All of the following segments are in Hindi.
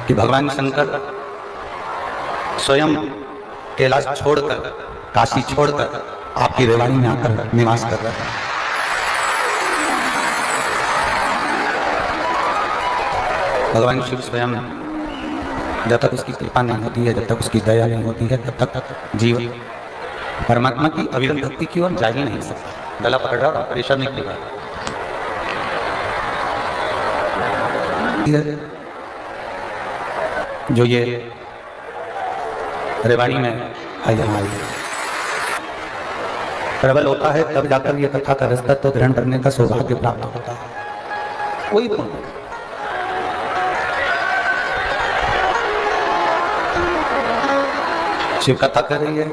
कि भगवान शंकर स्वयं कैलाश छोड़कर, काशी छोड़कर आपकी रेवाड़ी में आकर निवास कर रहे हैं। भगवान शिव स्वयं जब तक उसकी कृपा नहीं होती है, जब तक उसकी दया नहीं होती है, तब तक जीव परमात्मा की अविरल भक्ति की ओर जा ही नहीं सकता। गला पकड़ रहा, प्रेशर नहीं कर रहा। जो ये रेवाड़ी में आई प्रबल होता है, तब जाकर ये कथा का रसतत्व ग्रहण करने का सौभाग्य प्राप्त होता है। कोई पुण्य शिव कथा कर रही है,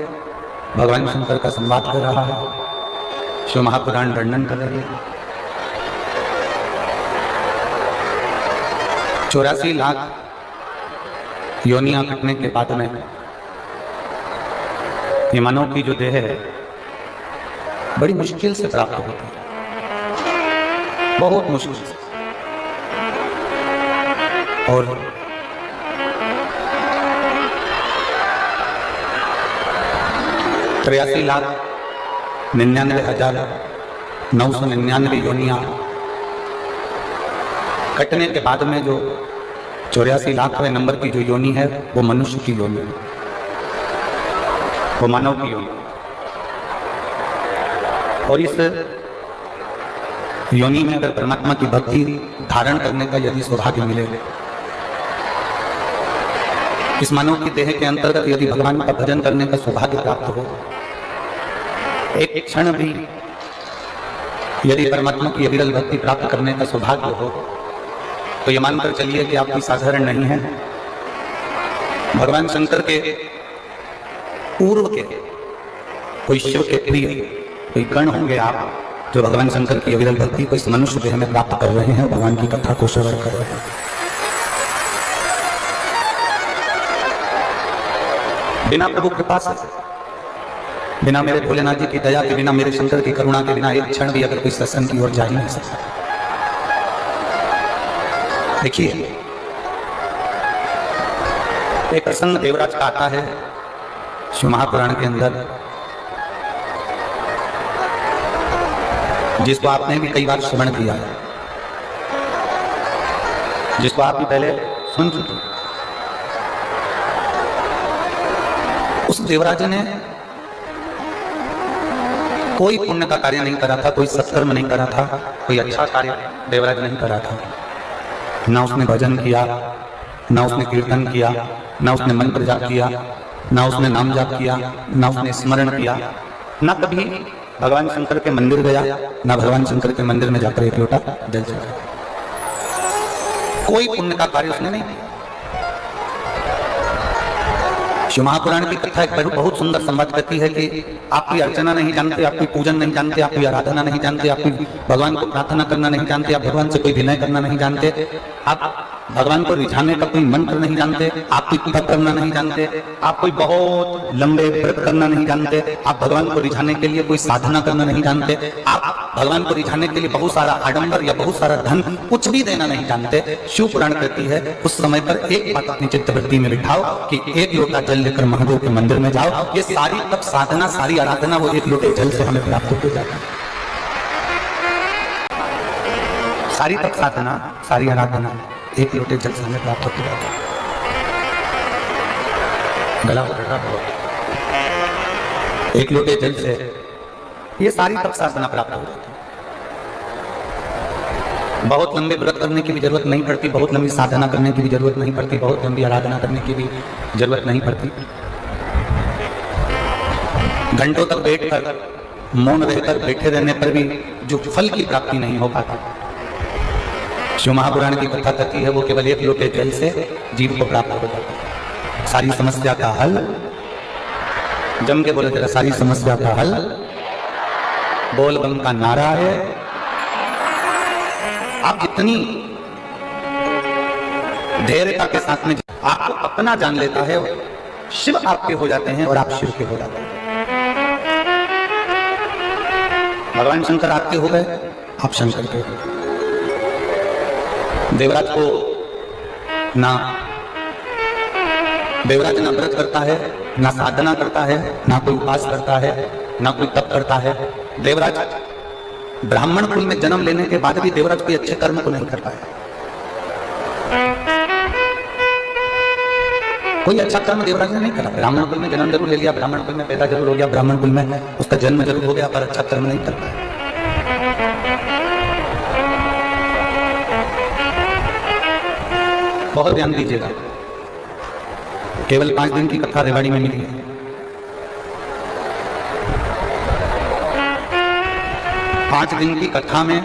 भगवान शंकर का संवाद कर रहा है, शिव महापुराण वर्णन कर रही है। 84 लाख योनियां कटने के बाद में ये मानव की जो देह है बड़ी मुश्किल से प्राप्त होती है, बहुत मुश्किल से। और 83,99,999 योनियां कटने के बाद में जो 84 लाखवें नंबर की जो योनि है वो मनुष्य की योनि है, वो मानव की योनि। और इस योनि में अगर परमात्मा की भक्ति धारण करने का यदि सौभाग्य मिले, इस मानव की देह के अंतर्गत यदि भगवान का भजन करने का सौभाग्य प्राप्त हो, एक क्षण भी यदि परमात्मा की अविरल भक्ति प्राप्त करने का सौभाग्य हो, तो ये मानकर चलिए कि आपकी साधारण नहीं है। भगवान शंकर के पूर्व के कोई शिव के प्रिय कोई कर्ण होंगे आप, जो भगवान शंकर की अविरल भक्ति को इस मनुष्य देह में प्राप्त कर रहे हैं, भगवान की कथा को श्रवण कर रहे हैं। बिना प्रभु कृपा से, बिना मेरे भोलेनाथ जी की दया के, बिना मेरे शंकर की करुणा के बिना एक क्षण भी अगर कोई सत्संग की ओर जा ही नहीं सकता। देखिए, एक प्रसंग देवराज का आता है शिव महापुराण के अंदर, जिसको आपने भी कई बार श्रवण किया है, जिसको आप भी पहले सुन चुके। उस देवराज ने कोई पुण्य का कार्य नहीं करा था, कोई सत्कर्म नहीं करा था, कोई अच्छा कार्य देवराज नहीं करा था। ना उसने भजन किया, ना उसने कीर्तन किया, ना उसने मंत्र जाप किया, ना उसने नाम जाप किया, ना उसने स्मरण किया, ना कभी भगवान शंकर के मंदिर गया, ना भगवान शंकर के मंदिर में जाकर एक लोटा जल चढ़ाया। कोई पुण्य का कार्य उसने नहीं किया। शिव महापुराण की कथा एक बहुत सुंदर संवाद करती है कि आपकी अर्चना नहीं जानते, आपकी पूजन नहीं जानते, आपकी आराधना नहीं जानते, आपकी भगवान को प्रार्थना करना नहीं जानते, आप भगवान से कोई विनय करना नहीं जानते, आप भगवान को रिझाने का कोई मंत्र नहीं जानते, आप कोई तप करना नहीं जानते, आप कोई बहुत लंबे व्रत करना नहीं जानते, आप भगवान को रिझाने के लिए कोई साधना करना नहीं जानते, आप भगवान को रिझाने के लिए बहुत सारा आडंबर या बहुत सारा धन कुछ भी देना नहीं जानते। शिव पुराण कहती है उस समय पर एक बात अपनी चित्तवृत्ति में बिठाओ कि एक लोटा जल लेकर महादेव के मंदिर में जाओ। ये सारी तप साधना, सारी आराधना वो एक लोटे जल से हमें प्राप्त हो जाती है। सारी तप साधना, सारी आराधना एक लोटे जल से हमें प्राप्त हो जाता है। गला पकड़ा बहुत, एक लोटे जल से ये सारी तप साधना प्राप्त हो जाती है। बहुत लंबे व्रत करने की भी जरूरत नहीं पड़ती, बहुत लंबी साधना करने की भी जरूरत नहीं पड़ती, बहुत लंबी आराधना करने की भी जरूरत नहीं पड़ती। घंटों तक बैठकर मौन रहकर बैठे रहने पर भी जो फल की प्राप्ति नहीं हो पाती, शिव महापुराण की कथा कहती है वो केवल एक लोटे जल से जीव को प्राप्त हो जाता है। सारी समस्या का हल, जम के बोले तेरा, सारी समस्या का हल बोल बम का नारा है। आप जितनी धैर्यता के साथ में आपको अपना जान लेता है, शिव आपके हो जाते हैं और आप शिव के हो जाते हैं। भगवान शंकर आपके हो गए, आप शंकर के हो गए। देवराज को ना देवराज ना व्रत करता है, ना साधना करता है, ना कोई उपास करता है, ना कोई तप करता है। देवराज ब्राह्मण कुल में जन्म लेने के बाद भी देवराज कोई अच्छे कर्म को नहीं कर पाया। कोई अच्छा कर्म देवराज ने नहीं करा। ब्राह्मण कुल में जन्म जरूर ले लिया, ब्राह्मण कुल में पैदा जरूर हो गया, ब्राह्मण कुल में उसका जन्म जरूर हो गया, पर अच्छा कर्म नहीं कर पाया। बहुत ध्यान दीजिएगा। केवल 5 दिन की कथा रेवाड़ी में मिली है। 5 दिन की कथा में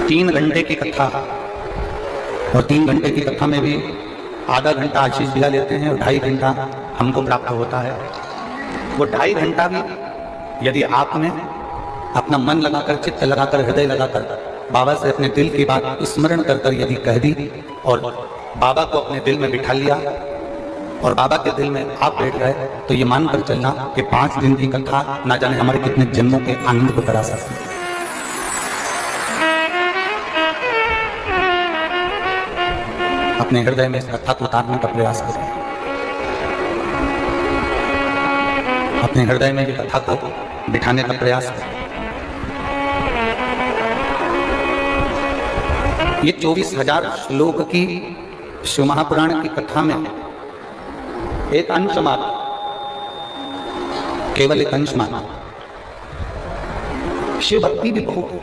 3 घंटे की कथा, और 3 घंटे की कथा में भी आधा घंटा आशीष भैया लेते हैं और 2.5 घंटा हमको प्राप्त होता है। वो 2.5 घंटा भी यदि आपने अपना मन लगाकर, चित्त लगाकर, हृदय लगाकर बाबा से अपने दिल की बात स्मरण कर कर यदि कह दी और बाबा को अपने दिल में बिठा लिया और बाबा के दिल में आप बैठ गए, तो ये मानकर चलना कि 5 दिन की कथा ना जाने हमारे कितने जन्मों के आनंद को करा सकती है। अपने हृदय में इस कथा को उतारने का प्रयास करें। अपने हृदय में ये कथा को बिठाने का प्रयास करें। ये 24,000 श्लोक की शिव महापुराण की कथा में एक अंश मात्र, केवल एक अंश मात्र शिव भक्ति भी बहुत है।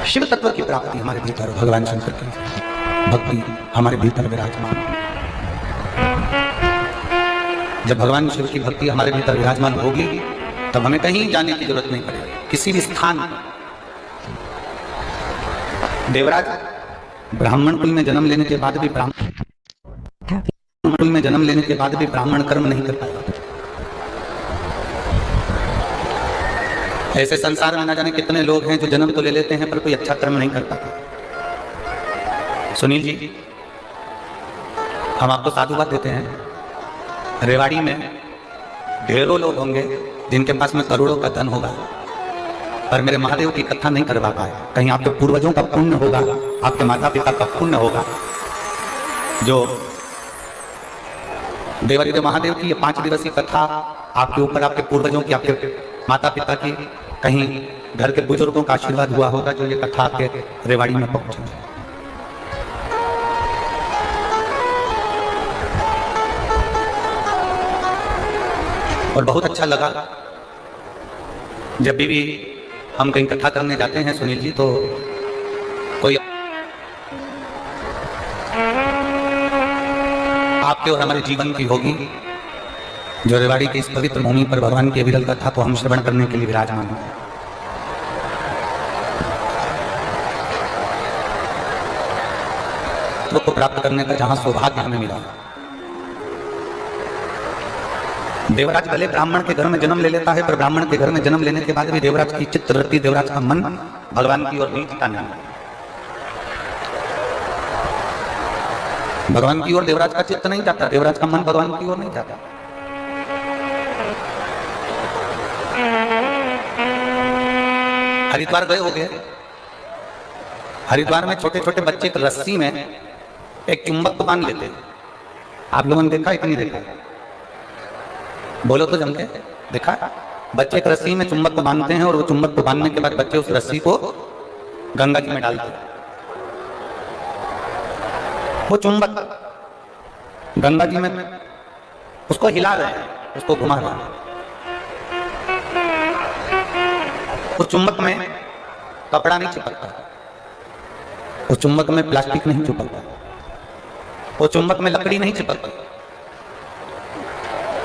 शिव तत्व की प्राप्ति हमारे भीतर, भगवान शंकर की भक्ति हमारे भीतर विराजमान। जब भगवान शिव की भक्ति हमारे भीतर विराजमान होगी तब हमें कहीं जाने की जरूरत नहीं पड़ेगी। किसी भी स्थान पर देवराज ब्राह्मण कुल में जन्म लेने के बाद भी ब्राह्मण कुल में जन्म लेने के बाद भी ब्राह्मण कर्म नहीं कर पाया। ऐसे संसार में ना जाने कितने लोग हैं जो जन्म तो ले लेते हैं पर कोई अच्छा कर्म नहीं कर पाते। सुनील जी, हम आपको साधुवाद देते हैं। रेवाड़ी में ढेरों लोग होंगे जिनके पास में करोड़ों का धन होगा, पर मेरे महादेव की कथा नहीं करवा पाए। कहीं आपके पूर्वजों का पुण्य होगा, आपके माता पिता का पुण्य होगा, जो देवादिदेव महादेव की ये 5 दिवसीय कथा आपके ऊपर, आपके पूर्वजों की, आपके माता पिता की, कहीं घर के बुजुर्गों का आशीर्वाद हुआ होगा जो ये कथा आपके रेवाड़ी में पहुंची। और बहुत अच्छा लगा जब भी हम कहीं कथा करने जाते हैं सुनील जी, तो कोई आपके और हमारे जीवन की होगी जो रेवाड़ी की इस पवित्र भूमि पर भगवान की अविरल कथा को हम श्रवण करने के लिए विराजमान हैं। को प्राप्त करने का जहां सौभाग्य हमें मिला। देवराज भले ब्राह्मण के घर में जन्म ले लेता है, पर ब्राह्मण के घर में जन्म लेने के बाद भी देवराज की चित्तवृत्ति, देवराज का मन भगवान की ओर नहीं जाता। नहीं, भगवान की ओर देवराज का चित्त नहीं जाता, देवराज का मन भगवान की ओर नहीं जाता। हरिद्वार गए हो गए, हरिद्वार में छोटे छोटे बच्चे एक रस्सी में एक चुंबक को बांध लेते हैं। आप लोगों ने देखा है कि नहीं देखा? बोलो तो जम के देखा। बच्चे एक रस्सी में चुंबक को बांधते हैं और वो चुंबक को बांधने के बाद बच्चे उस रस्सी को गंगा जी में डालते हैं। वो चुंबक गंगा जी में उसको हिला रहे हैं, उसको घुमा रहे हैं। उस चुंबक में कपड़ा नहीं चिपकता, उस चुंबक में प्लास्टिक नहीं चिपकता, उस चुंबक में लकड़ी नहीं चिपकती,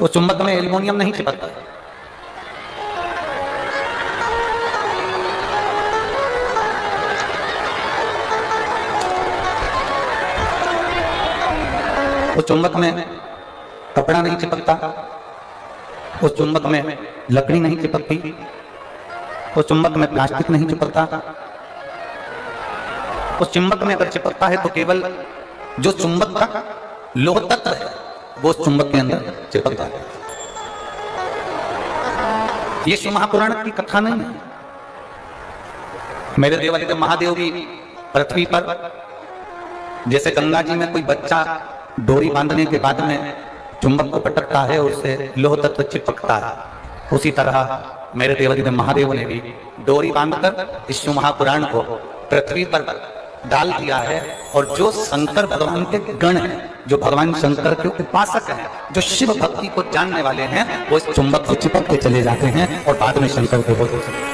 उस चुंबक में एल्युमिनियम नहीं चिपकता। उस चुंबक में कपड़ा नहीं चिपकता, उस चुंबक में लकड़ी नहीं चिपकती, उस चुंबक में प्लास्टिक नहीं चिपकता। उस चुंबक में अगर चिपकता है तो केवल जो चुंबक का लोह तत्व है वो उस चुंबक के अंदर चिपकता है। ये शिव महापुराण की कथा नहीं है। मेरे देवादिदेव महादेव भी पृथ्वी पर जैसे गंगा जी में कोई बच्चा डोरी बांधने के बाद में चुंबक को पटकता है, उससे लोह तत्व चिपकता है, उसी तरह मेरे देवादिदेव महादेव ने भी डोरी बांधकर इस शिव महापुराण को पृथ्वी पर डाल दिया है। और जो शंकर भगवान के गण हैं, जो भगवान शंकर के उपासक हैं, जो शिव भक्ति को जानने वाले हैं, वो इस चुंबक से चिपक के चले जाते हैं और बाद में शंकर को होते हैं।